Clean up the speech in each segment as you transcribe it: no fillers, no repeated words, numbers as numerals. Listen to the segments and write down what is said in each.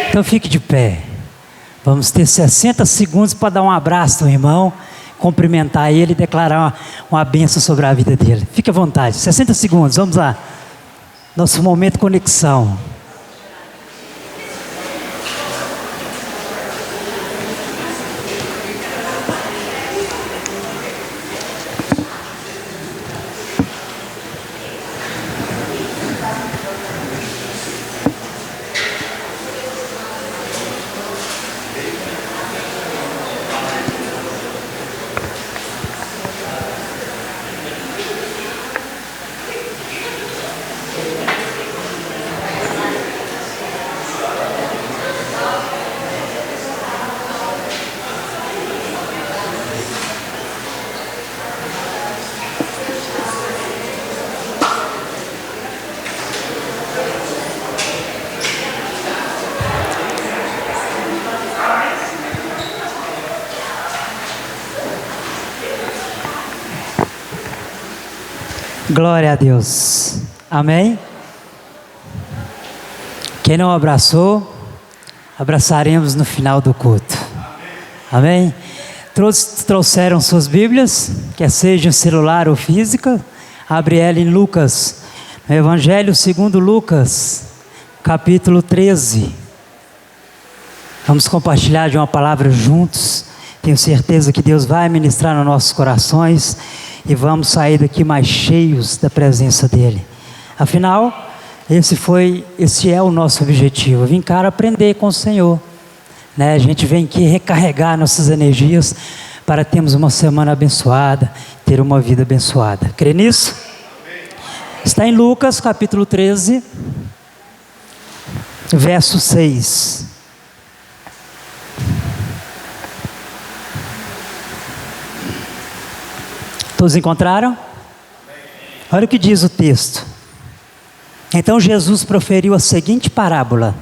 Então fique de pé. Vamos ter 60 segundos para dar um abraço no irmão, cumprimentar ele e declarar uma bênção sobre a vida dele. Fique à vontade, 60 segundos, vamos lá. Nosso momento de conexão. Glória a Deus. Amém? Quem não abraçou, abraçaremos no final do culto. Amém? Todos trouxeram suas Bíblias, quer seja celular ou física. Abre ela em Lucas, no Evangelho segundo Lucas, capítulo 13. Vamos compartilhar de uma palavra juntos. Tenho certeza que Deus vai ministrar nos nossos corações e vamos sair daqui mais cheios da presença dEle. Afinal, esse é o nosso objetivo. Vim cá aprender com o Senhor, né? A gente vem aqui recarregar nossas energias para termos uma semana abençoada, ter uma vida abençoada. Crê nisso? Está em Lucas capítulo 13, verso 6. Todos encontraram? Olha o que diz o texto. Então Jesus proferiu a seguinte parábola.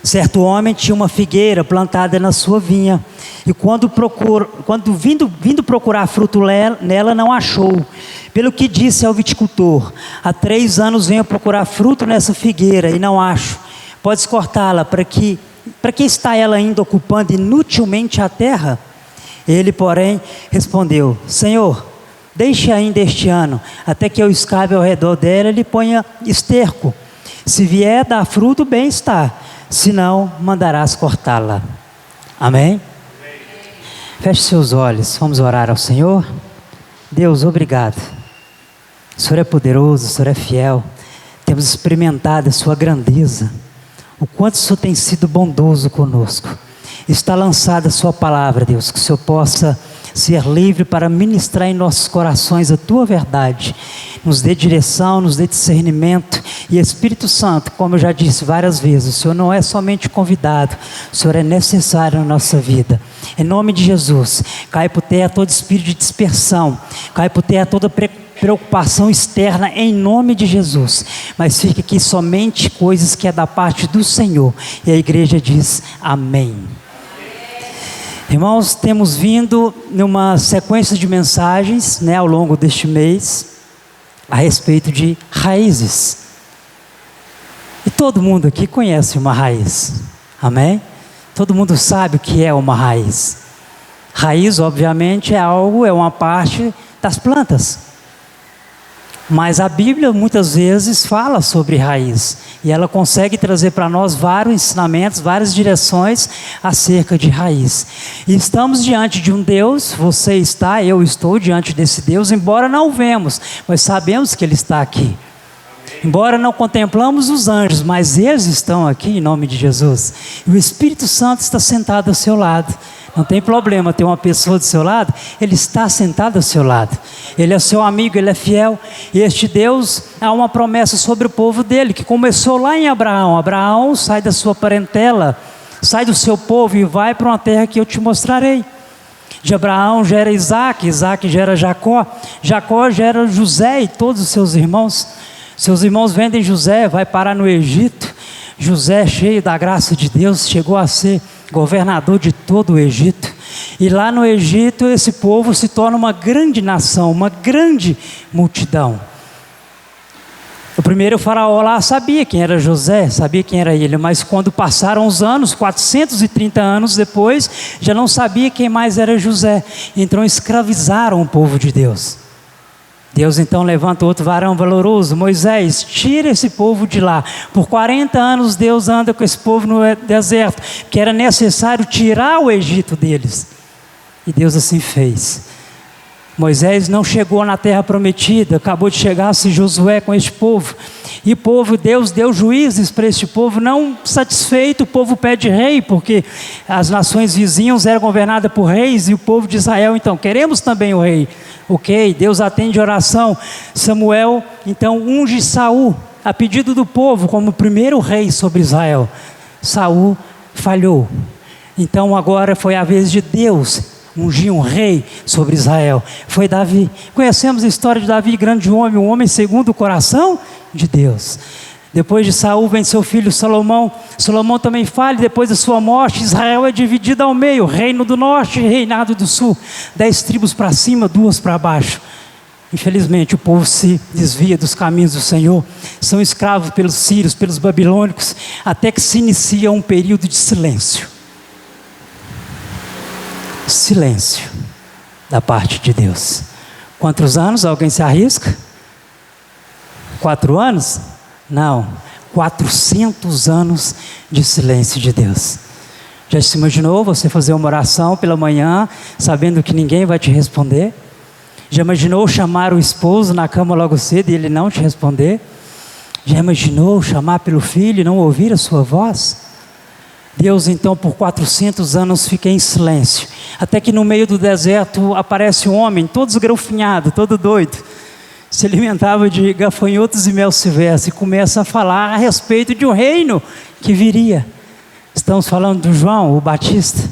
Certo homem tinha uma figueira plantada na sua vinha, e quando vindo procurar fruto nela, não achou. Pelo que disse ao viticultor: há 3 anos venho procurar fruto nessa figueira e não acho. Podes cortá-la, para que está ela ainda ocupando inutilmente a terra? Ele, porém, respondeu: Senhor, deixe ainda este ano, até que eu escabe ao redor dela e lhe ponha esterco. Se vier dar fruto, bem está, se não, mandarás cortá-la. Amém? Feche seus olhos, vamos orar ao Senhor. Deus, obrigado. O Senhor é poderoso, o Senhor é fiel. Temos experimentado a sua grandeza, o quanto o Senhor tem sido bondoso conosco. Está lançada a sua palavra, Deus, que o Senhor possa ser livre para ministrar em nossos corações a tua verdade. Nos dê direção, nos dê discernimento. E Espírito Santo, como eu já disse várias vezes, o Senhor não é somente convidado, o Senhor é necessário na nossa vida. Em nome de Jesus, cai por terra todo espírito de dispersão, cai por terra toda preocupação externa, em nome de Jesus. Mas fica aqui somente coisas que é da parte do Senhor. E a igreja diz amém. Irmãos, temos vindo numa sequência de mensagens, ao longo deste mês, a respeito de raízes. E todo mundo aqui conhece uma raiz, amém? Todo mundo sabe o que é uma raiz. Raiz, obviamente, é uma parte das plantas. Mas a Bíblia muitas vezes fala sobre raiz, e ela consegue trazer para nós vários ensinamentos, várias direções acerca de raiz. E estamos diante de um Deus, eu estou diante desse Deus, embora não o vemos, mas sabemos que Ele está aqui. Embora não contemplamos os anjos, mas eles estão aqui em nome de Jesus. E o Espírito Santo está sentado ao seu lado. Não tem problema ter uma pessoa do seu lado, Ele está sentado ao seu lado. Ele é seu amigo, Ele é fiel. E este Deus, há uma promessa sobre o povo dele, que começou lá em Abraão. Abraão, sai da sua parentela, sai do seu povo e vai para uma terra que eu te mostrarei. De Abraão gera Isaac, Isaac gera Jacó, Jacó gera José e todos os seus irmãos. Seus irmãos vendem José, vai parar no Egito. José, cheio da graça de Deus, chegou a ser governador de todo o Egito. E lá no Egito, esse povo se torna uma grande nação, uma grande multidão. O primeiro faraó lá sabia quem era José, sabia quem era ele, mas quando passaram os anos, 430 anos depois, já não sabia quem mais era José. Então escravizaram o povo de Deus. Deus então levanta outro varão valoroso, Moisés, tira esse povo de lá. Por 40 anos Deus anda com esse povo no deserto, que era necessário tirar o Egito deles. E Deus assim fez. Moisés não chegou na terra prometida, acabou de chegar-se Josué com este povo. E Deus deu juízes para este povo, não satisfeito, o povo pede rei, porque as nações vizinhas eram governadas por reis, e o povo de Israel, então, queremos também o rei. Ok, Deus atende a oração. Samuel, então, unge Saul, a pedido do povo, como o primeiro rei sobre Israel. Saul falhou. Então agora foi a vez de Deus ungir um rei sobre Israel. Foi Davi. Conhecemos a história de Davi, grande homem, um homem segundo o coração de Deus. Depois de Saul vem seu filho Salomão. Salomão também falha. Depois da sua morte, Israel é dividido ao meio, reino do norte e reinado do sul. 10 tribos para cima, 2 para baixo. Infelizmente o povo se desvia dos caminhos do Senhor, são escravos pelos sírios, pelos babilônicos, até que se inicia um período de silêncio. Silêncio da parte de Deus. Quantos anos? Alguém se arrisca? 4 anos? Não, 400 anos de silêncio de Deus. Já se imaginou você fazer uma oração pela manhã, sabendo que ninguém vai te responder? Já imaginou chamar o esposo na cama logo cedo e ele não te responder? Já imaginou chamar pelo filho e não ouvir a sua voz? Deus então por 400 anos fica em silêncio, até que no meio do deserto aparece um homem todo esgroufinhado, todo doido, se alimentava de gafanhotos e mel silvestre, e começa a falar a respeito de um reino que viria. Estamos falando do João, o Batista.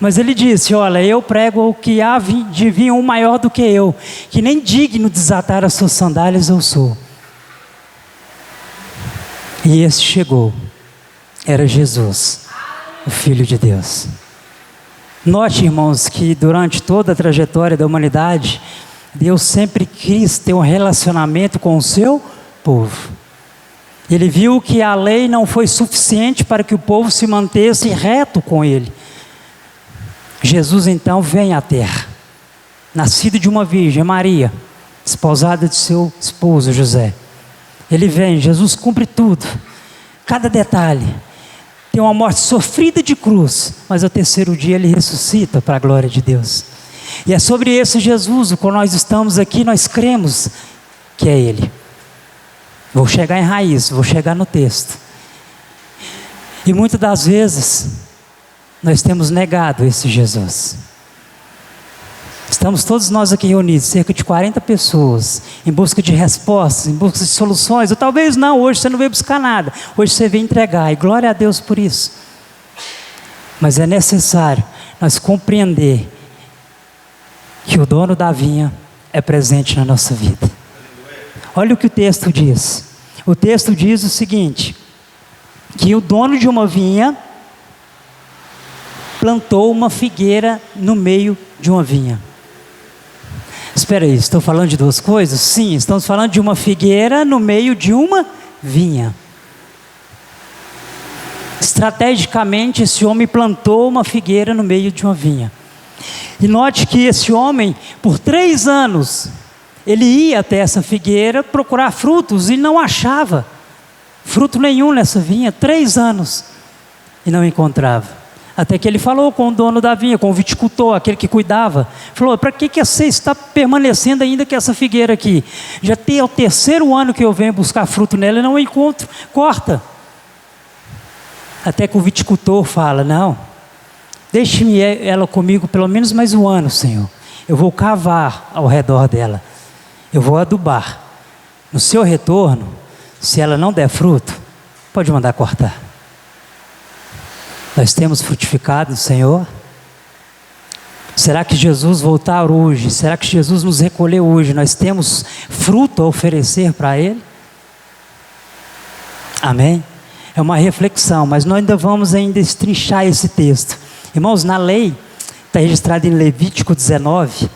Mas ele disse: olha, eu prego que há de vir um maior do que eu, que nem digno desatar as suas sandálias eu sou. E esse chegou, era Jesus, o Filho de Deus. Note, irmãos, que durante toda a trajetória da humanidade, Deus sempre quis ter um relacionamento com o seu povo. Ele viu que a lei não foi suficiente para que o povo se mantesse reto com ele. Jesus então vem à terra, nascido de uma virgem, Maria, esposada de seu esposo José. Ele vem, Jesus cumpre tudo, cada detalhe. Tem uma morte sofrida de cruz, mas ao terceiro dia ele ressuscita para a glória de Deus. E é sobre esse Jesus, quando nós estamos aqui, nós cremos que é Ele. Vou chegar em raiz, vou chegar no texto. E muitas das vezes, nós temos negado esse Jesus. Estamos todos nós aqui reunidos, cerca de 40 pessoas, em busca de respostas, em busca de soluções. Ou talvez não, hoje você não veio buscar nada, hoje você veio entregar, e glória a Deus por isso. Mas é necessário nós compreender que o dono da vinha é presente na nossa vida. Olha o que o texto diz. O texto diz o seguinte: que o dono de uma vinha plantou uma figueira no meio de uma vinha. Espera aí, estou falando de duas coisas? Sim, estamos falando de uma figueira no meio de uma vinha. Estrategicamente, esse homem plantou uma figueira no meio de uma vinha. E note que esse homem, por 3 anos, ele ia até essa figueira procurar frutos e não achava fruto nenhum nessa vinha. 3 anos e não encontrava. Até que ele falou com o dono da vinha, com o viticultor, aquele que cuidava. Falou: para que você está permanecendo ainda com essa figueira aqui? Já é o 3º ano que eu venho buscar fruto nela e não encontro. Corta. Até que o viticultor fala: não, deixe-me ela comigo pelo menos mais 1 ano, Senhor. Eu vou cavar ao redor dela. Eu vou adubar. No seu retorno, se ela não der fruto, pode mandar cortar. Nós temos frutificado no Senhor? Será que Jesus voltar hoje? Será que Jesus nos recolher hoje? Nós temos fruto a oferecer para Ele? Amém? É uma reflexão, mas nós ainda vamos destrinchar esse texto. Irmãos, na lei, está registrado em Levítico 19,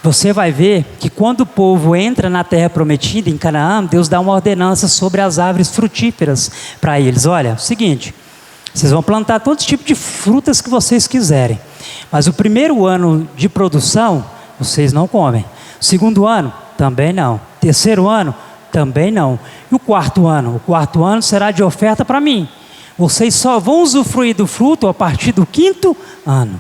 Você vai ver que quando o povo entra na terra prometida, em Canaã, Deus dá uma ordenança sobre as árvores frutíferas para eles. Olha, é o seguinte, vocês vão plantar todo tipo de frutas que vocês quiserem, mas o primeiro ano de produção, vocês não comem. O segundo ano, também não. Terceiro ano, também não. E o quarto ano? O quarto ano será de oferta para mim. Vocês só vão usufruir do fruto a partir do quinto ano.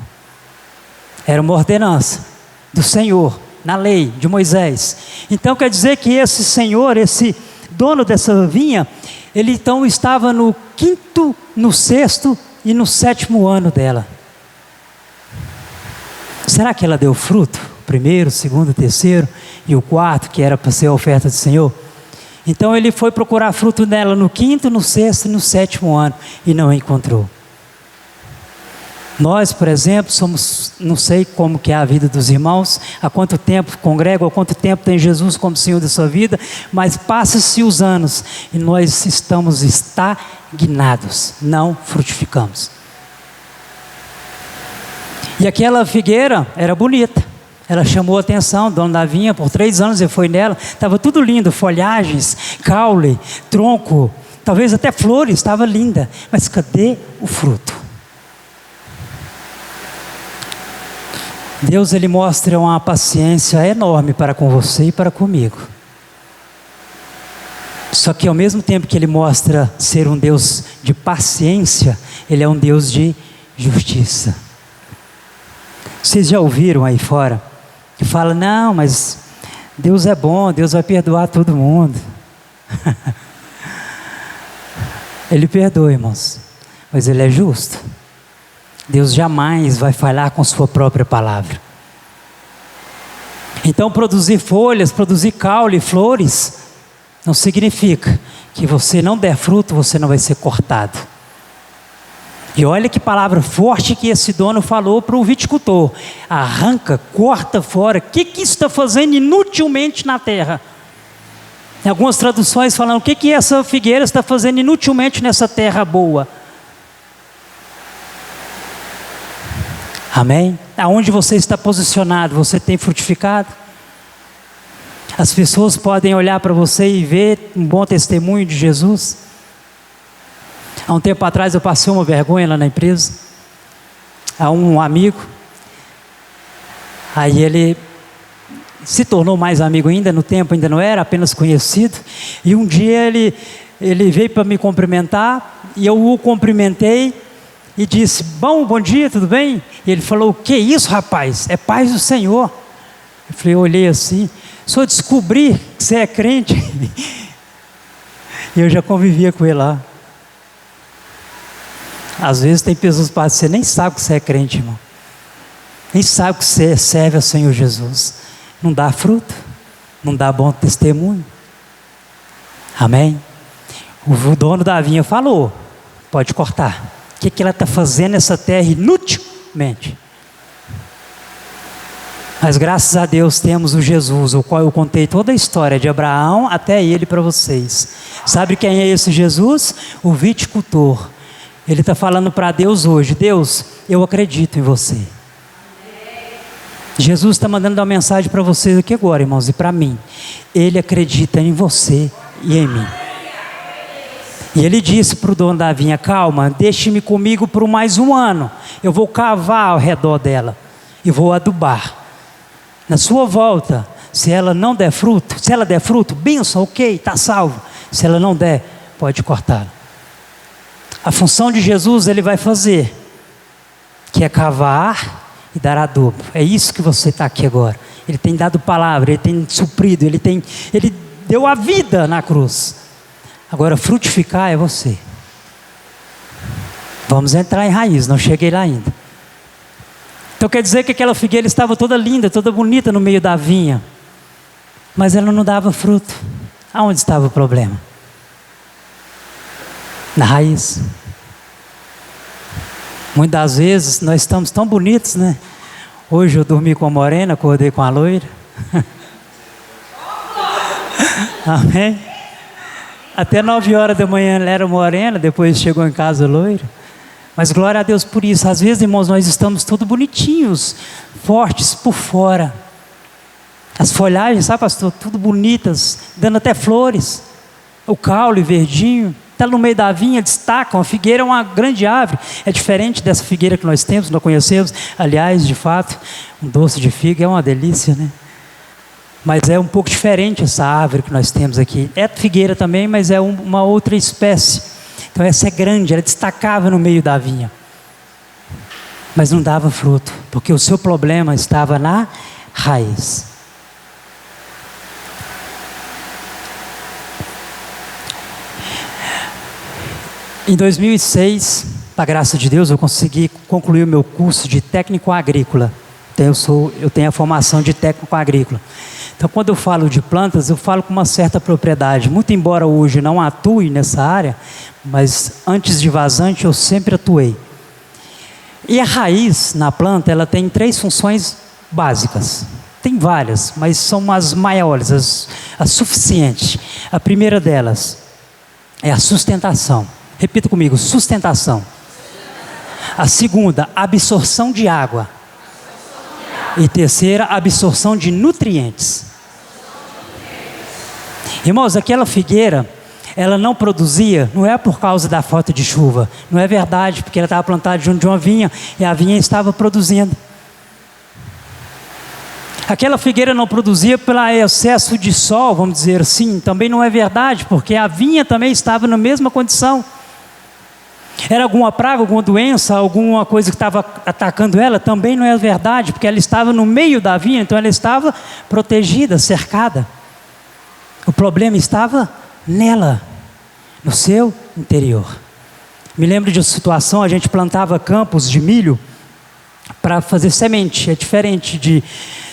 Era uma ordenança do Senhor, na lei de Moisés. Então quer dizer que esse Senhor, esse dono dessa vinha, ele então estava no quinto, no sexto e no sétimo ano dela. Será que ela deu fruto? Primeiro, segundo, terceiro e o quarto, que era para ser a oferta do Senhor? Então ele foi procurar fruto dela no quinto, no sexto e no sétimo ano e não encontrou. Nós, por exemplo, somos, não sei como que é a vida dos irmãos, há quanto tempo congregam, há quanto tempo tem Jesus como Senhor da sua vida, mas passa-se os anos e nós estamos estagnados, não frutificamos. E aquela figueira era bonita, ela chamou a atenção, o dono da vinha, por 3 anos ele foi nela, estava tudo lindo, folhagens, caule, tronco, talvez até flores, estava linda, mas cadê o fruto? Deus, ele mostra uma paciência enorme para com você e para comigo. Só que ao mesmo tempo que ele mostra ser um Deus de paciência, ele é um Deus de justiça. Vocês já ouviram aí fora que fala, não, mas Deus é bom, Deus vai perdoar todo mundo. Ele perdoa, irmãos, mas ele é justo. Deus jamais vai falhar com sua própria palavra. Então produzir folhas, produzir caule, flores, não significa que você não der fruto, você não vai ser cortado. E olha que palavra forte que esse dono falou para o viticultor. Arranca, corta fora, o que isso está fazendo inutilmente na terra? Em algumas traduções falam, o que essa figueira está fazendo inutilmente nessa terra boa? Amém? Aonde você está posicionado, você tem frutificado? As pessoas podem olhar para você e ver um bom testemunho de Jesus? Há um tempo atrás eu passei uma vergonha lá na empresa. Há um amigo, aí ele se tornou mais amigo ainda, no tempo ainda não era, apenas conhecido. E um dia ele veio para me cumprimentar, e eu o cumprimentei, e disse, bom dia, tudo bem? E ele falou, o que é isso, rapaz? É paz do Senhor. Eu olhei assim, só descobri que você é crente. E eu já convivia com ele lá. Às vezes tem pessoas que falam, você nem sabe que você é crente, irmão. Nem sabe que você serve ao Senhor Jesus. Não dá fruto, não dá bom testemunho. Amém? O dono da vinha falou, pode cortar. O que ela está fazendo nessa terra inutilmente? Mas graças a Deus temos o Jesus, o qual eu contei toda a história de Abraão até ele para vocês. Sabe quem é esse Jesus? O viticultor. Ele está falando para Deus hoje, Deus, eu acredito em você. Jesus está mandando uma mensagem para vocês aqui agora, irmãos, e para mim. Ele acredita em você e em mim. E ele disse para o dono da vinha, calma, deixe-me comigo por mais 1 ano. Eu vou cavar ao redor dela e vou adubar. Na sua volta, se ela não der fruto, se ela der fruto, benção, ok, está salvo. Se ela não der, pode cortá-la. A função de Jesus ele vai fazer, que é cavar e dar adubo. É isso que você está aqui agora. Ele tem dado palavra, ele tem suprido, ele deu a vida na cruz. Agora frutificar é você. Vamos entrar em raiz, não cheguei lá ainda. Então quer dizer que aquela figueira estava toda linda, toda bonita no meio da vinha, mas ela não dava fruto. Aonde estava o problema? Na raiz. Muitas vezes nós estamos tão bonitos, né? Hoje eu dormi com a morena, acordei com a loira. Amém? Até 9 horas da manhã ela era morena, depois chegou em casa loira. Mas glória a Deus por isso. Às vezes, irmãos, nós estamos todos bonitinhos, fortes por fora, As folhagens, sabe, pastor, tudo bonitas, dando até flores. O caule verdinho, está no meio da vinha, destacam. A figueira é uma grande árvore. É diferente dessa figueira que nós temos, nós conhecemos. Aliás, de fato, um doce de figa é uma delícia, né? Mas é um pouco diferente essa árvore que nós temos aqui. É figueira também, mas é uma outra espécie. Então essa é grande, ela destacava no meio da vinha. Mas não dava fruto, porque o seu problema estava na raiz. Em 2006, com a graça de Deus, eu consegui concluir o meu curso de técnico agrícola. Então, eu tenho a formação de técnico agrícola. Então, quando eu falo de plantas, eu falo com uma certa propriedade. Muito embora hoje não atue nessa área, mas antes de vazante eu sempre atuei. E a raiz na planta, ela tem 3 funções básicas. Tem várias, mas são as maiores, as suficientes. A primeira delas é a sustentação. Repita comigo, sustentação. A segunda, absorção de água. E terceira, absorção de nutrientes. Irmãos, aquela figueira, ela não produzia, não é por causa da falta de chuva. Não é verdade, porque ela estava plantada junto de uma vinha e a vinha estava produzindo. Aquela figueira não produzia pelo excesso de sol, vamos dizer assim. Também não é verdade, porque a vinha também estava na mesma condição. Era alguma praga, alguma doença, alguma coisa que estava atacando ela? Também não é verdade, porque ela estava no meio da vinha, então ela estava protegida, cercada. O problema estava nela, no seu interior. Me lembro de uma situação, a gente plantava campos de milho para fazer semente. É diferente de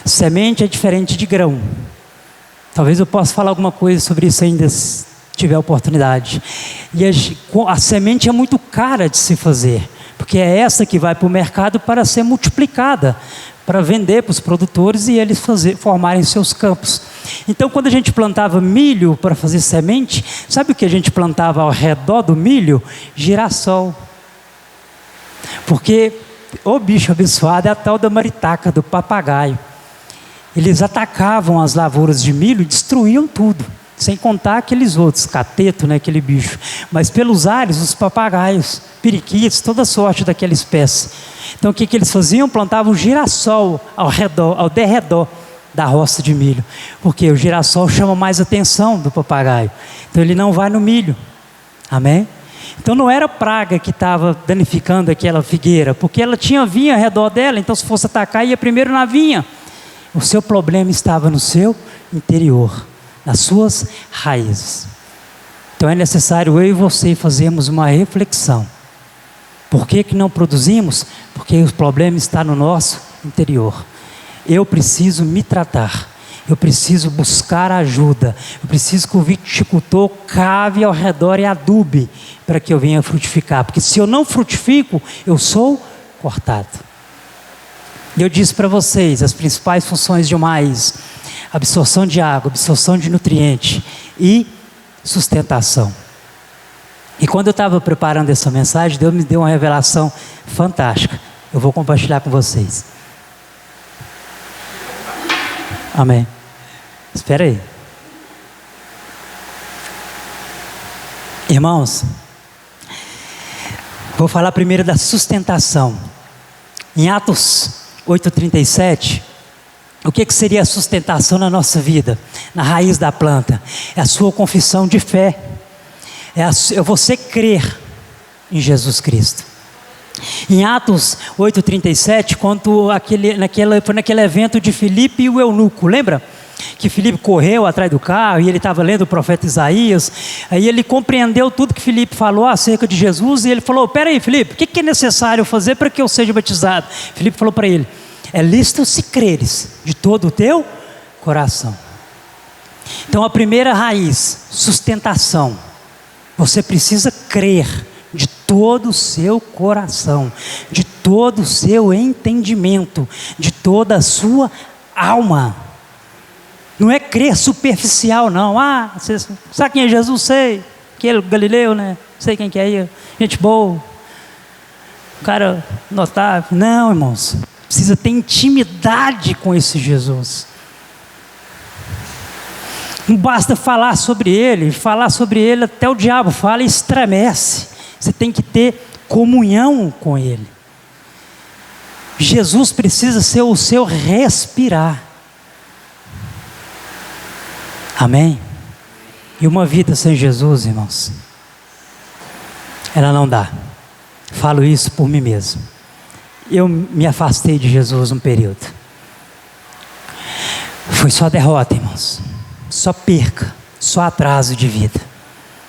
semente, é diferente de grão. Talvez eu possa falar alguma coisa sobre isso ainda, tiver oportunidade. E a semente é muito cara de se fazer, porque é essa que vai para o mercado para ser multiplicada, para vender para os produtores e eles formarem seus campos. Então, quando a gente plantava milho para fazer semente, sabe o que a gente plantava ao redor do milho? Girassol. Porque o bicho abençoado é a tal da maritaca, do papagaio. Eles atacavam as lavouras de milho e destruíam tudo. Sem contar aqueles outros, cateto, né, aquele bicho. Mas pelos ares, os papagaios, periquitos, toda sorte daquela espécie. Então o que eles faziam? Plantavam girassol ao derredor da roça de milho. Porque o girassol chama mais atenção do papagaio. Então ele não vai no milho. Amém? Então não era praga que estava danificando aquela figueira, porque ela tinha vinha ao redor dela, então se fosse atacar, ia primeiro na vinha. O seu problema estava no seu interior, nas suas raízes. Então é necessário eu e você fazermos uma reflexão. Por que não produzimos? Porque o problema está no nosso interior. Eu preciso me tratar. Eu preciso buscar ajuda. Eu preciso que o viticultor cave ao redor e adube para que eu venha frutificar. Porque se eu não frutifico, eu sou cortado. E eu disse para vocês as principais funções de uma raiz: absorção de água, absorção de nutriente e sustentação. E quando eu estava preparando essa mensagem, Deus me deu uma revelação fantástica. Eu vou compartilhar com vocês. Amém. Espera aí. Irmãos, vou falar primeiro da sustentação. Em Atos 8:37, o que seria a sustentação na nossa vida? Na raiz da planta. É a sua confissão de fé. É você crer em Jesus Cristo. Em Atos 8:37, quando foi naquele evento de Filipe e o eunuco, lembra? Que Filipe correu atrás do carro e ele estava lendo o profeta Isaías. Aí ele compreendeu tudo que Filipe falou acerca de Jesus e ele falou: peraí, Filipe, o que é necessário fazer para que eu seja batizado? Filipe falou para ele: é lícito se creres de todo o teu coração. Então a primeira raiz, sustentação. Você precisa crer de todo o seu coração, de todo o seu entendimento, de toda a sua alma. Não é crer superficial, não. Você sabe quem é Jesus? Sei. Aquele Galileu, né? Sei quem que é aí. Gente boa. Um cara notável. Não, irmãos. Precisa ter intimidade com esse Jesus. Não basta falar sobre ele até o diabo fala e estremece. Você tem que ter comunhão com ele. Jesus precisa ser o seu respirar. Amém? E uma vida sem Jesus, irmãos, ela não dá. Falo isso por mim mesmo. Eu me afastei de Jesus um período. Foi só derrota, irmãos. Só perca, só atraso de vida.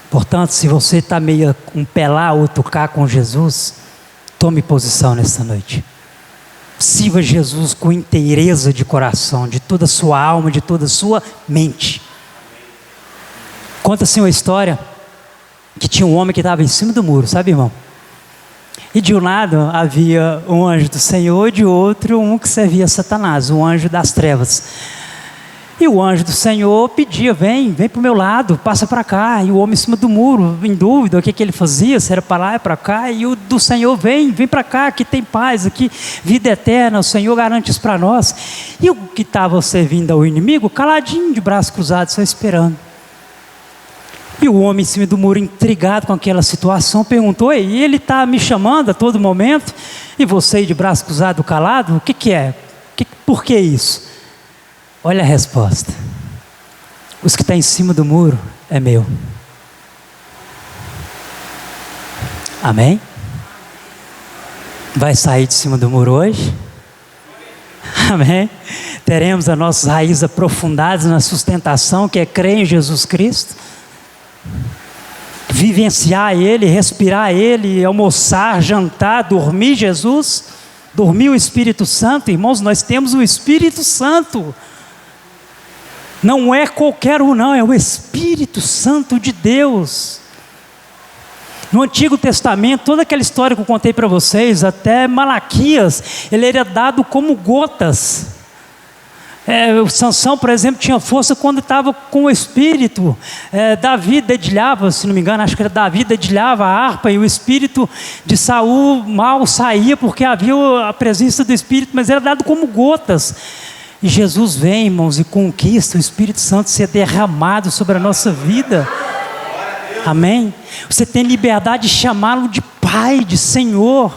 Portanto, se você está meio um pé lá, outro cá com Jesus, tome posição nesta noite. Sirva Jesus com inteireza de coração, de toda a sua alma, de toda a sua mente. Conta-se uma história que tinha um homem que estava em cima do muro, sabe, irmão? E de um lado havia um anjo do Senhor e de outro um que servia a Satanás, o anjo das trevas. E o anjo do Senhor pedia, vem para o meu lado, passa para cá. E o homem em cima do muro, em dúvida, o que ele fazia, se era para lá, é para cá. E o do Senhor, vem para cá, aqui tem paz, aqui vida eterna, o Senhor garante isso para nós. E o que estava servindo ao inimigo, caladinho, de braços cruzados, só esperando. E o homem em cima do muro, intrigado com aquela situação, perguntou, e ele está me chamando a todo momento, e você de braço cruzado, calado, o que é? Por que isso? Olha a resposta. Os que estão em cima do muro é meu. Amém? Vai sair de cima do muro hoje? Amém? Teremos as nossas raízes aprofundadas na sustentação, que é crer em Jesus Cristo. Vivenciar Ele, respirar Ele, almoçar, jantar, dormir Jesus. Dormir o Espírito Santo. Irmãos, nós temos o Espírito Santo. Não é qualquer um não, é o Espírito Santo de Deus. No Antigo Testamento, toda aquela história que eu contei para vocês, até Malaquias, ele era dado como gotas. O Sansão, por exemplo, tinha força quando estava com o Espírito. Davi dedilhava, se não me engano, acho que era Davi dedilhava a harpa e o Espírito de Saul mal saía porque havia a presença do Espírito, mas era dado como gotas. E Jesus vem, irmãos, e conquista o Espírito Santo ser derramado sobre a nossa vida. Amém? Você tem liberdade de chamá-lo de Pai, de Senhor.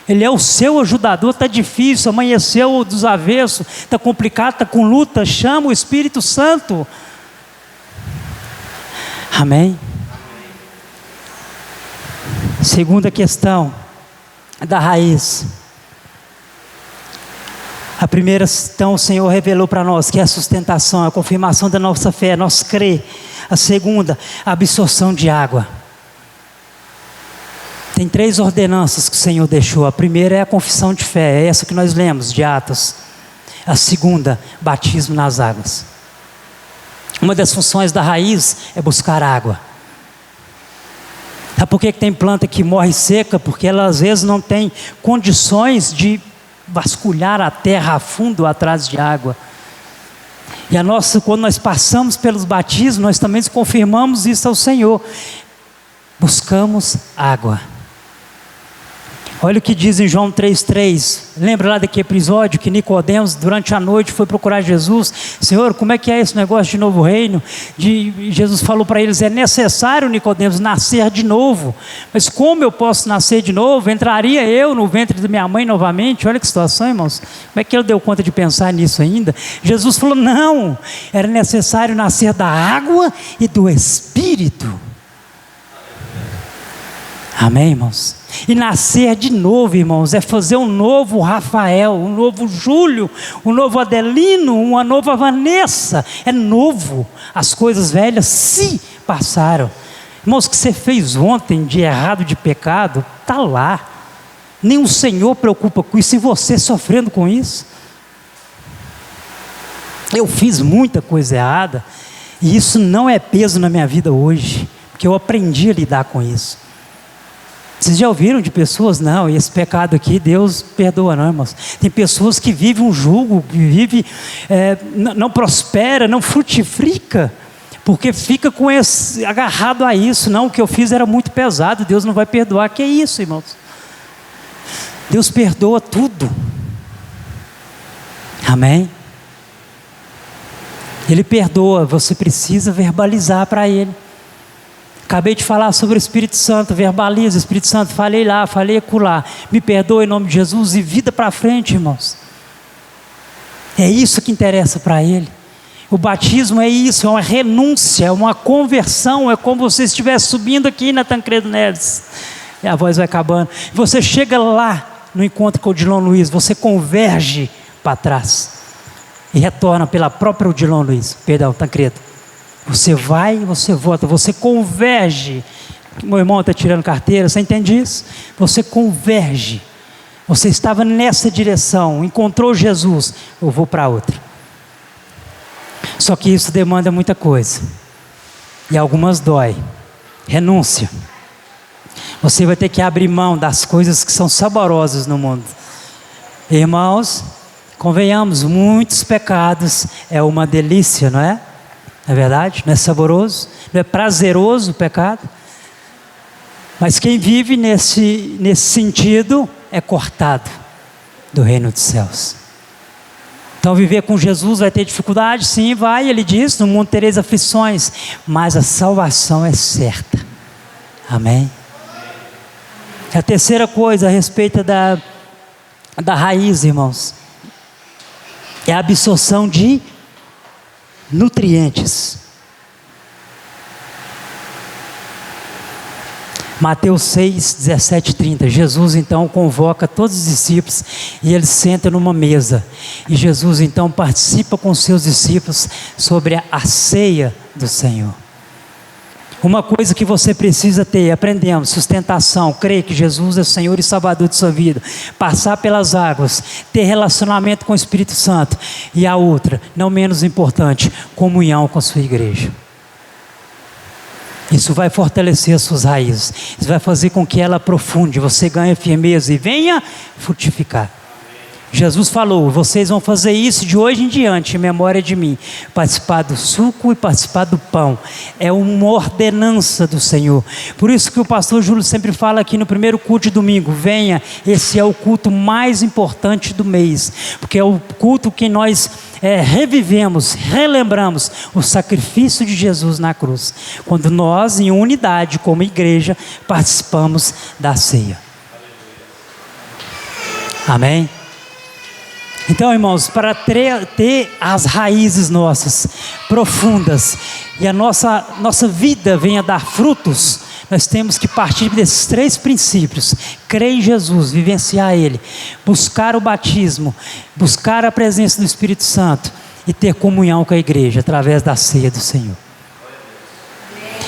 Ele é o seu ajudador. Está difícil, amanheceu dos avessos, está complicado, está com luta. Chama o Espírito Santo. Amém? Segunda questão da raiz. A primeira, então, o Senhor revelou para nós que é a sustentação, a confirmação da nossa fé, nós crer. A segunda, a absorção de água. Tem 3 ordenanças que o Senhor deixou. A primeira é a confissão de fé, é essa que nós lemos, de Atos. A segunda, batismo nas águas. Uma das funções da raiz é buscar água. Sabe por que tem planta que morre seca? Porque ela às vezes não tem condições de vasculhar a terra a fundo atrás de água. E quando nós passamos pelos batismos, nós também confirmamos isso ao Senhor. Buscamos água. Olha o que diz em João 3,3. Lembra lá daquele episódio que Nicodemos durante a noite foi procurar Jesus? Senhor, como é que é esse negócio de novo reino? Jesus falou para eles, é necessário, Nicodemos, nascer de novo. Mas como eu posso nascer de novo? Entraria eu no ventre da minha mãe novamente? Olha que situação, irmãos. Como é que ele deu conta de pensar nisso ainda? Jesus falou, não, era necessário nascer da água e do Espírito. Amém, irmãos? E nascer de novo, irmãos, é fazer um novo Rafael, um novo Júlio, um novo Adelino, uma nova Vanessa. É novo. As coisas velhas se passaram. Irmãos, o que você fez ontem de errado, de pecado, está lá. Nem o Senhor preocupa com isso, e você sofrendo com isso. Eu fiz muita coisa errada, e isso não é peso na minha vida hoje, porque eu aprendi a lidar com isso. Vocês já ouviram de pessoas? Não, e esse pecado aqui, Deus perdoa, não, irmãos. Tem pessoas que vivem um jugo, que vivem, não prospera, não frutifica, porque fica com agarrado a isso. Não, o que eu fiz era muito pesado, Deus não vai perdoar. Que é isso, irmãos? Deus perdoa tudo. Amém? Ele perdoa, você precisa verbalizar para Ele. Acabei de falar sobre o Espírito Santo, verbaliza, Espírito Santo, falei lá, falei acolá, me perdoa em nome de Jesus e vida para frente, irmãos. É isso que interessa para Ele. O batismo é isso, é uma renúncia, é uma conversão, é como você estivesse subindo aqui na Tancredo Neves, e a voz vai acabando, você chega lá no encontro com o Odilon Luiz, você converge para trás, e retorna pela própria Odilon Luiz, perdão, Tancredo. Você vai e você volta, você converge. Meu irmão está tirando carteira, você entende isso? Você converge. Você estava nessa direção, encontrou Jesus, eu vou para outra. Só que isso demanda muita coisa. E algumas dói. Renúncia. Você vai ter que abrir mão das coisas que são saborosas no mundo. Irmãos, convenhamos, muitos pecados é uma delícia, não é? Não é verdade? Não é saboroso? Não é prazeroso o pecado? Mas quem vive nesse sentido é cortado do reino dos céus. Então viver com Jesus vai ter dificuldade? Sim, vai. Ele diz, no mundo tereis aflições, mas a salvação é certa. Amém? A terceira coisa a respeito da raiz, irmãos, é a absorção de nutrientes. Mateus 6, 17, 30. Jesus então convoca todos os discípulos e eles sentam numa mesa. E Jesus então participa com seus discípulos sobre a ceia do Senhor. Uma coisa que você precisa ter, aprendemos, sustentação, crer que Jesus é o Senhor e Salvador de sua vida, passar pelas águas, ter relacionamento com o Espírito Santo, e a outra, não menos importante, comunhão com a sua igreja. Isso vai fortalecer as suas raízes, isso vai fazer com que ela aprofunde, você ganhe firmeza e venha frutificar. Jesus falou, vocês vão fazer isso de hoje em diante, em memória de mim. Participar do suco e participar do pão. É uma ordenança do Senhor. Por isso que o pastor Júlio sempre fala aqui no primeiro culto de domingo, venha, esse é o culto mais importante do mês. Porque é o culto que nós revivemos, relembramos o sacrifício de Jesus na cruz. Quando nós, em unidade, como igreja, participamos da ceia. Amém? Então, irmãos, para ter as raízes nossas profundas e a nossa vida venha dar frutos, nós temos que partir desses 3 princípios: crer em Jesus, vivenciar Ele, buscar o batismo, buscar a presença do Espírito Santo e ter comunhão com a igreja através da ceia do Senhor.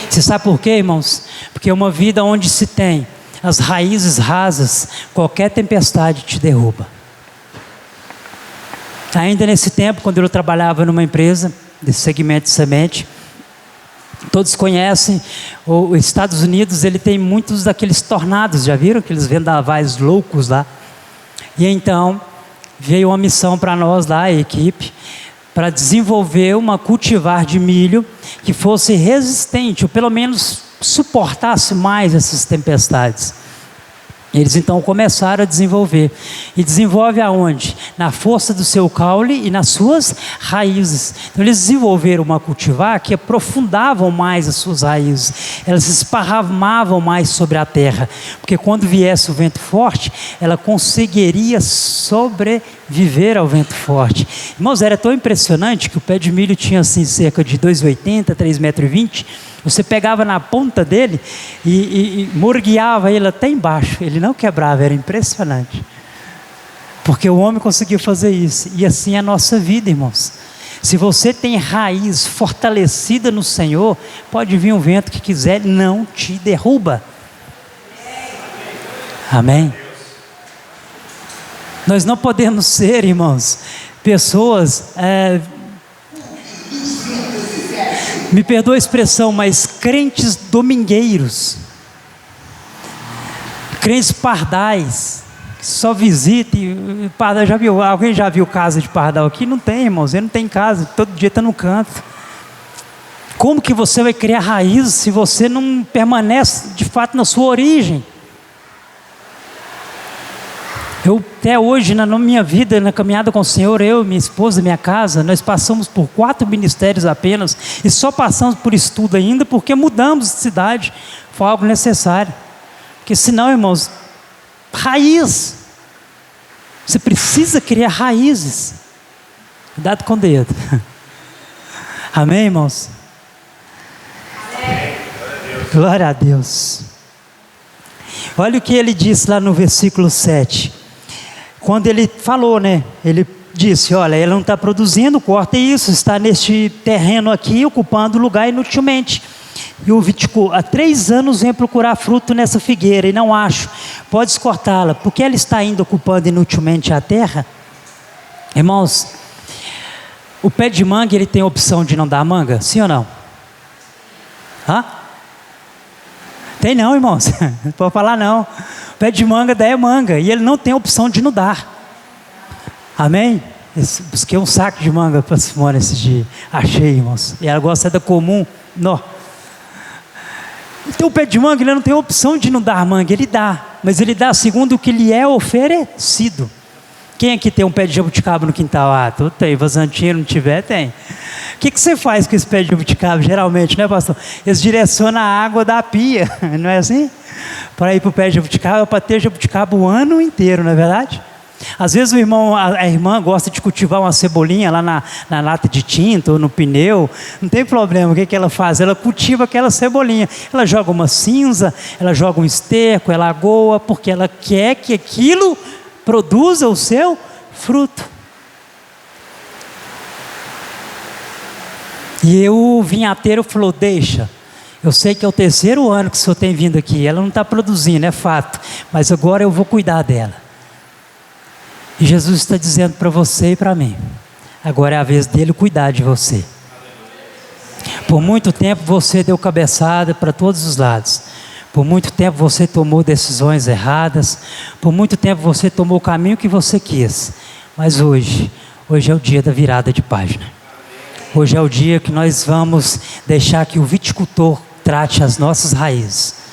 Você sabe por quê, irmãos? Porque uma vida onde se tem as raízes rasas, qualquer tempestade te derruba. Ainda nesse tempo, quando eu trabalhava numa empresa desse segmento de semente, todos conhecem, os Estados Unidos, ele tem muitos daqueles tornados, já viram? Aqueles vendavais loucos lá. E então, veio uma missão para nós lá, a equipe, para desenvolver uma cultivar de milho que fosse resistente, ou pelo menos suportasse mais essas tempestades. Eles então começaram a desenvolver. E desenvolve aonde? Na força do seu caule e nas suas raízes. Então eles desenvolveram uma cultivar que aprofundavam mais as suas raízes. Elas se esparramavam mais sobre a terra. Porque quando viesse o vento forte, ela conseguiria sobreviver ao vento forte. Irmãos, era tão impressionante que o pé de milho tinha assim cerca de 2,80, 3,20 metros. Você pegava na ponta dele e morgueava ele até embaixo. Ele não quebrava, era impressionante. Porque o homem conseguiu fazer isso. E assim é a nossa vida, irmãos. Se você tem raiz fortalecida no Senhor, pode vir um vento que quiser, não te derruba. Amém? Nós não podemos ser, irmãos, pessoas... me perdoa a expressão, mas crentes domingueiros, crentes pardais, que só visita e pardal. Alguém já viu casa de pardal aqui? Não tem, irmãos, ele não tem casa, todo dia está no canto. Como que você vai criar raízes se você não permanece de fato na sua origem? Eu até hoje, na minha vida, na caminhada com o Senhor, eu, minha esposa, minha casa, nós passamos por 4 ministérios apenas, e só passamos por estudo ainda porque mudamos de cidade, foi algo necessário. Porque senão, irmãos, raiz, você precisa criar raízes. Cuidado com o dedo. Amém, irmãos? Amém. Glória a Deus. Olha o que ele disse lá no versículo 7. Quando ele falou, né? Ele disse, olha, ele não está produzindo, corta isso, está neste terreno aqui, ocupando lugar inutilmente. E o viticultor, há 3 anos vem procurar fruto nessa figueira e não acho. Podes cortá-la, porque ela está ainda ocupando inutilmente a terra. Irmãos, o pé de manga, ele tem a opção de não dar manga? Sim ou não? Hã? Tem não, irmãos. Não pode falar não. O pé de manga daí é manga, e ele não tem a opção de não dar. Amém? Busquei um saco de manga para Simone esse dia. Achei, irmãos. E ela gosta da comum. Não. Então o pé de manga, ele não tem a opção de não dar manga, ele dá. Mas ele dá segundo o que lhe é oferecido. Quem aqui tem um pé de jabuticaba no quintal? Ah, tu tem, vazantinho, não tiver, tem. O que você faz com esse pé de jabuticaba, geralmente, né, pastor? Eles direcionam a água da pia, não é assim? Para ir para o pé de jabuticaba, para ter jabuticaba o ano inteiro, não é verdade? Às vezes o irmão, a irmã gosta de cultivar uma cebolinha lá na lata de tinta ou no pneu, não tem problema, o que ela faz? Ela cultiva aquela cebolinha, ela joga uma cinza, ela joga um esterco, ela agoa, porque ela quer que aquilo produza o seu fruto. E o vinhateiro falou, deixa, eu sei que é o 3º ano que o senhor tem vindo aqui, ela não está produzindo, é fato, mas agora eu vou cuidar dela. E Jesus está dizendo para você e para mim, agora é a vez dele cuidar de você. Por muito tempo você deu cabeçada para todos os lados. Por muito tempo você tomou decisões erradas. Por muito tempo você tomou o caminho que você quis. Mas hoje é o dia da virada de página. Hoje é o dia que nós vamos deixar que o viticultor trate as nossas raízes.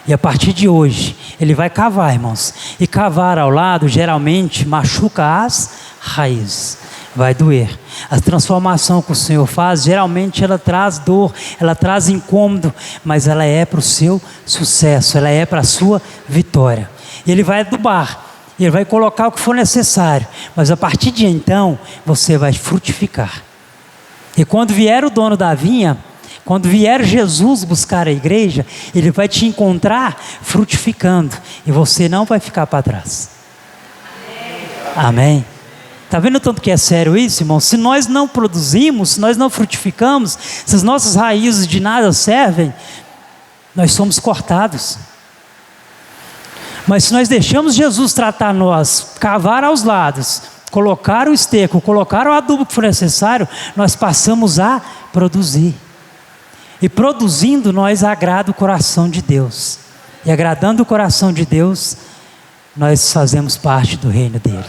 E a partir de hoje, ele vai cavar, irmãos. E cavar ao lado, geralmente, machuca as raízes. Vai doer. A transformação que o Senhor faz, geralmente ela traz dor, ela traz incômodo, mas ela é para o seu sucesso, ela é para a sua vitória. E ele vai adubar, ele vai colocar o que for necessário, mas a partir de então, você vai frutificar. E quando vier o dono da vinha, quando vier Jesus buscar a igreja, ele vai te encontrar frutificando, e você não vai ficar para trás. Amém? Está vendo o tanto que é sério isso, irmão? Se nós não produzimos, se nós não frutificamos, se as nossas raízes de nada servem, nós somos cortados. Mas se nós deixamos Jesus tratar nós, cavar aos lados, colocar o esterco, colocar o adubo que for necessário, nós passamos a produzir. E produzindo, nós agrada o coração de Deus. E agradando o coração de Deus, nós fazemos parte do reino dele.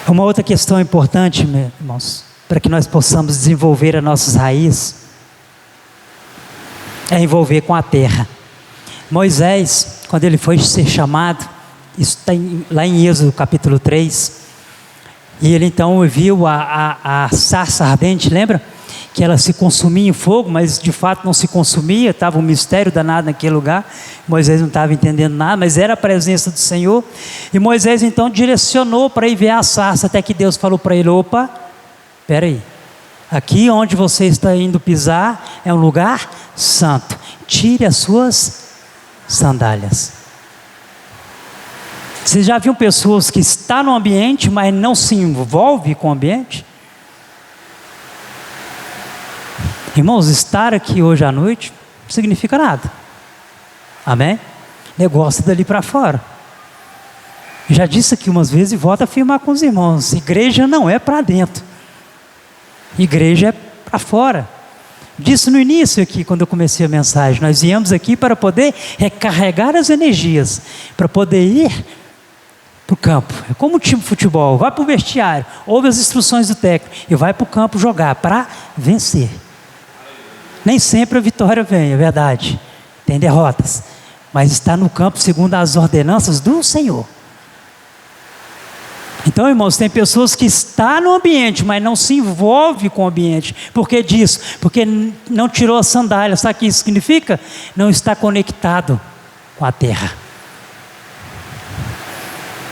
Uma outra questão importante, meus irmãos, para que nós possamos desenvolver as nossas raízes, é envolver com a terra. Moisés, quando ele foi ser chamado, isso está lá em Êxodo capítulo 3, e ele então viu a sarça ardente, lembra? Que ela se consumia em fogo, mas de fato não se consumia, estava um mistério danado naquele lugar. Moisés não estava entendendo nada, mas era a presença do Senhor. E Moisés então direcionou para ir ver a sarça, até que Deus falou para ele: opa, espera aí, aqui onde você está indo pisar é um lugar santo, tire as suas sandálias. Vocês já viram pessoas que estão no ambiente, mas não se envolve com o ambiente? Irmãos, estar aqui hoje à noite não significa nada. Amém? Negócio dali para fora. Já disse aqui umas vezes e volto a afirmar com os irmãos: igreja não é para dentro, igreja é para fora. Disse no início aqui, quando eu comecei a mensagem, nós viemos aqui para poder recarregar as energias, para poder ir para o campo. É como um time de futebol: vai para o vestiário, ouve as instruções do técnico e vai para o campo jogar para vencer. Nem sempre a vitória vem, é verdade. tem derrotas, mas está no campo segundo as ordenanças do Senhor. Então, irmãos, tem pessoas que estão no ambiente, mas não se envolve com o ambiente. Por que disso? Porque não tirou a sandália. Sabe o que isso significa? Não está conectado com a terra.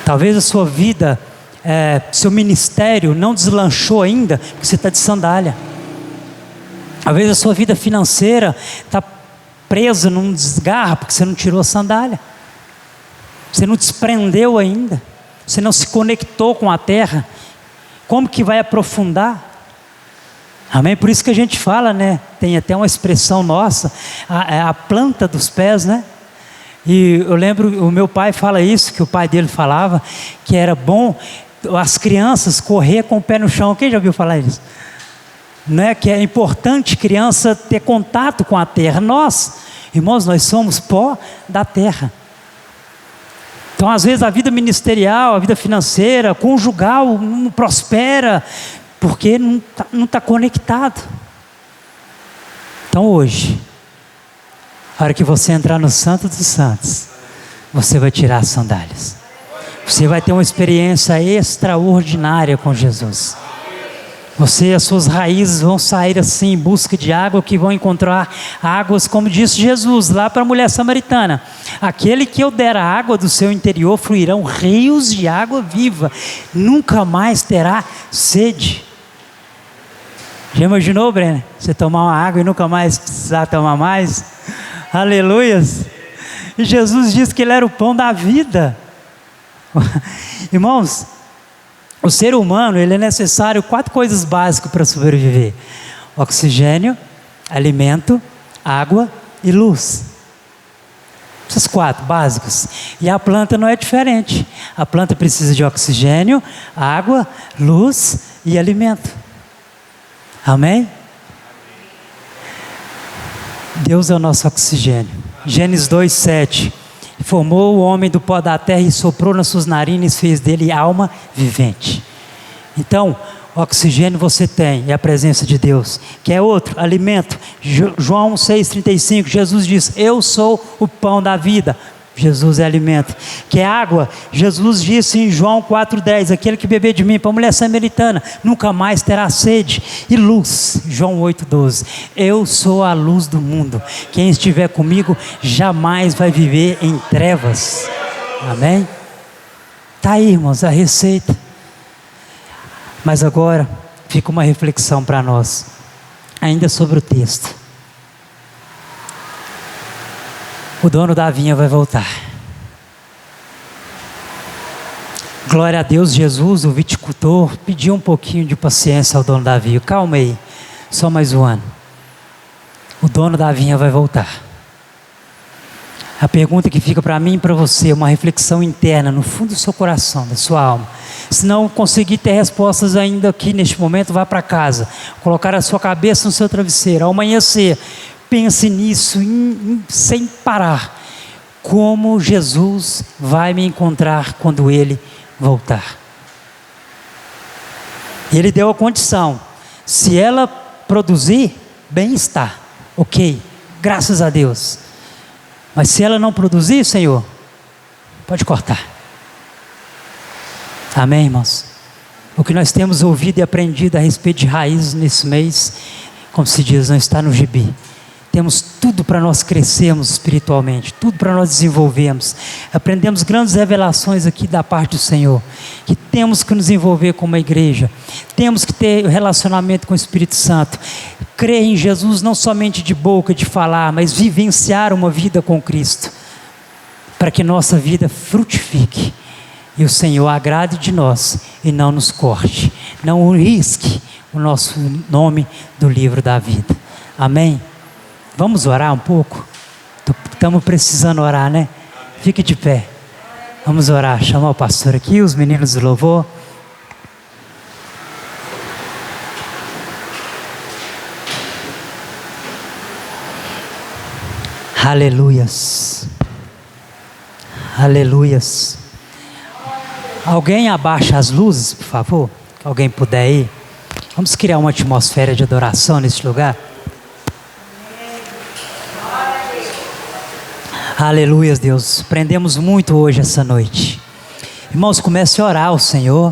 Talvez a sua vida, seu ministério não deslanchou ainda, porque você está de sandália. Talvez a sua vida financeira está presa num desgarro, porque você não tirou a sandália. Você não desprendeu ainda. Você não se conectou com a terra. Como que vai aprofundar? Amém? Por isso que a gente fala, né? Tem até uma expressão nossa, a planta dos pés, né? E eu lembro, o meu pai fala isso, que o pai dele falava, que era bom as crianças correr com o pé no chão. Quem já ouviu falar isso? Não é que é importante criança ter contato com a terra. Nós, irmãos, nós somos pó da terra. Então, às vezes, a vida ministerial, a vida financeira, conjugal, não prospera, porque não está conectado. Então, hoje, a hora que você entrar no Santo dos Santos, você vai tirar as sandálias. Você vai ter uma experiência extraordinária com Jesus. As suas raízes vão sair assim em busca de água, que vão encontrar águas, como disse Jesus lá para a mulher samaritana: aquele que eu der a água do seu interior, fluirão rios de água viva, nunca mais terá sede. Já imaginou, Breno? Você tomar uma água e nunca mais precisar tomar mais? Aleluias! E Jesus disse que Ele era o pão da vida. Irmãos, o ser humano, ele é necessário 4 coisas básicas para sobreviver: oxigênio, alimento, água e luz. Essas 4 básicas. E a planta não é diferente. A planta precisa de oxigênio, água, luz e alimento. Amém? Deus é o nosso oxigênio. Gênesis 2:7. Formou o homem do pó da terra e soprou nas suas narinas, fez dele alma vivente. Então, oxigênio você tem, é a presença de Deus. Quer outro? Alimento. João 6,35, Jesus diz: eu sou o pão da vida. Jesus é alimento. Quer água? Jesus disse em João 4,10: aquele que beber de mim, para a mulher samaritana, nunca mais terá sede. E luz, João 8,12: eu sou a luz do mundo. Quem estiver comigo jamais vai viver em trevas. Amém? Está aí, irmãos, a receita. Mas agora fica uma reflexão para nós, ainda sobre o texto. O dono da vinha vai voltar. Glória a Deus. Jesus, o viticultor, pediu um pouquinho de paciência ao dono da vinha. Calma aí, só mais um ano. O dono da vinha vai voltar. A pergunta que fica para mim e para você, uma reflexão interna, no fundo do seu coração, da sua alma. Se não conseguir ter respostas ainda aqui neste momento, vá para casa. Colocar a sua cabeça no seu travesseiro. Ao amanhecer, pense nisso sem parar. Como Jesus vai me encontrar quando Ele voltar. Ele deu a condição. Se ela produzir, bem está. Ok, graças a Deus. Mas se ela não produzir, Senhor, pode cortar. Amém, irmãos? O que nós temos ouvido e aprendido a respeito de raízes nesse mês, como se diz, não está no gibi. Temos tudo para nós crescermos espiritualmente, tudo para nós desenvolvermos. Aprendemos grandes revelações aqui da parte do Senhor, que temos que nos envolver como uma igreja, temos que ter relacionamento com o Espírito Santo, crer em Jesus não somente de boca, de falar, mas vivenciar uma vida com Cristo, para que nossa vida frutifique e o Senhor agrade de nós e não nos corte, não risque o nosso nome do livro da vida. Amém? Vamos orar um pouco? Estamos precisando orar, né? Fique de pé. Vamos orar. Chamar o pastor aqui, os meninos do louvor. Aleluias. Aleluias. Alguém abaixa as luzes, por favor? Alguém puder ir? Vamos criar uma atmosfera de adoração nesse lugar. Aleluia, Deus. Aprendemos muito hoje, essa noite. Irmãos, comece a orar ao Senhor.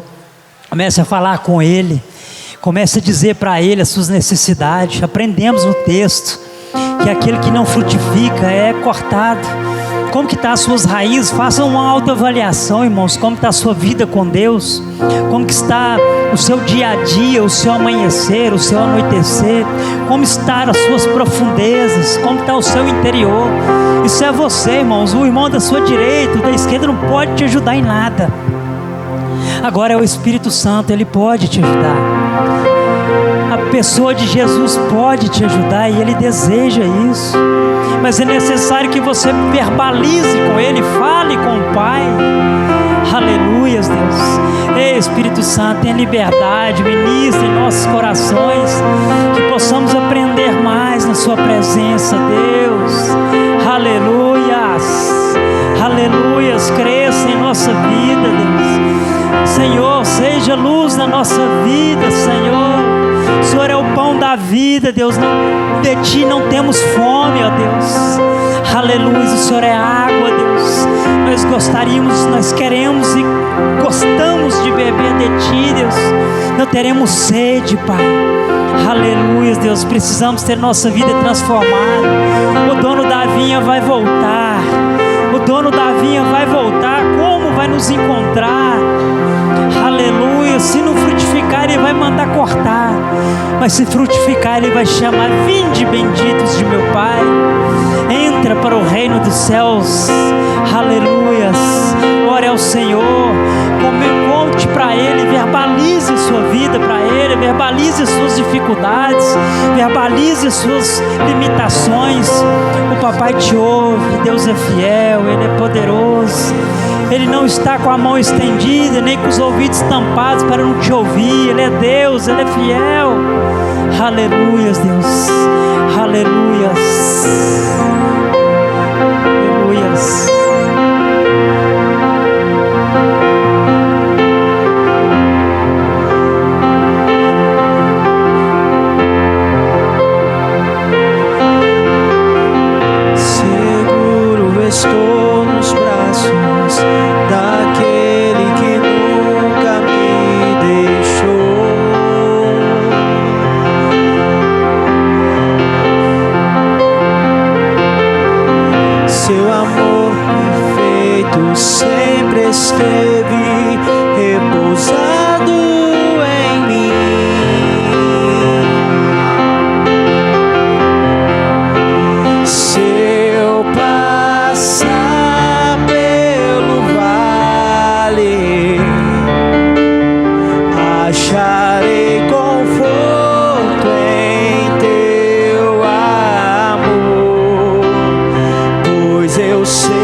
Comece a falar com Ele. Comece a dizer para Ele as suas necessidades. Aprendemos no texto que aquele que não frutifica é cortado. Como que está as suas raízes? Faça uma autoavaliação, irmãos. Como está a sua vida com Deus? Como que está o seu dia a dia, o seu amanhecer, o seu anoitecer? Como estão as suas profundezas? Como está o seu interior? Isso é você, irmãos. O irmão da sua direita, da esquerda não pode te ajudar em nada. Agora é o Espírito Santo, Ele pode te ajudar. A pessoa de Jesus pode te ajudar e Ele deseja isso. Mas é necessário que você verbalize com Ele, fale com o Pai. Aleluia, Deus. Ei, Espírito Santo, tenha liberdade, ministre em nossos corações, que possamos aprender mais na Sua presença, Deus. Aleluias, aleluias, cresça em nossa vida, Deus. Senhor, seja luz na nossa vida, Senhor. O Senhor é o pão da vida, Deus. De Ti não temos fome, ó Deus. Aleluia, o Senhor é água, Deus. Nós gostaríamos, nós queremos e gostamos de beber de Ti, Deus. Não teremos sede, Pai. Aleluia, Deus. Precisamos ter nossa vida transformada. O dono da vinha vai voltar. O dono da vinha vai voltar. Como vai nos encontrar? Aleluia. Se não frutificar, Ele vai mandar cortar. Mas se frutificar, Ele vai chamar: vinde benditos de meu Pai, entra para o reino dos céus. Aleluias. Ore ao Senhor, conte para Ele, verbalize sua vida para Ele, verbalize suas dificuldades, verbalize suas limitações. O Papai te ouve. Deus é fiel, Ele é poderoso. Ele não está com a mão estendida, nem com os ouvidos tampados para não te ouvir. Ele é Deus, Ele é fiel. Aleluias, Deus. Aleluias. Aleluias. Seguro estou nos braços daquele que nunca me deixou. Seu amor perfeito sempre esteve repousado em mim. Se eu passar pelo vale, acharei conforto em Teu amor, pois eu sei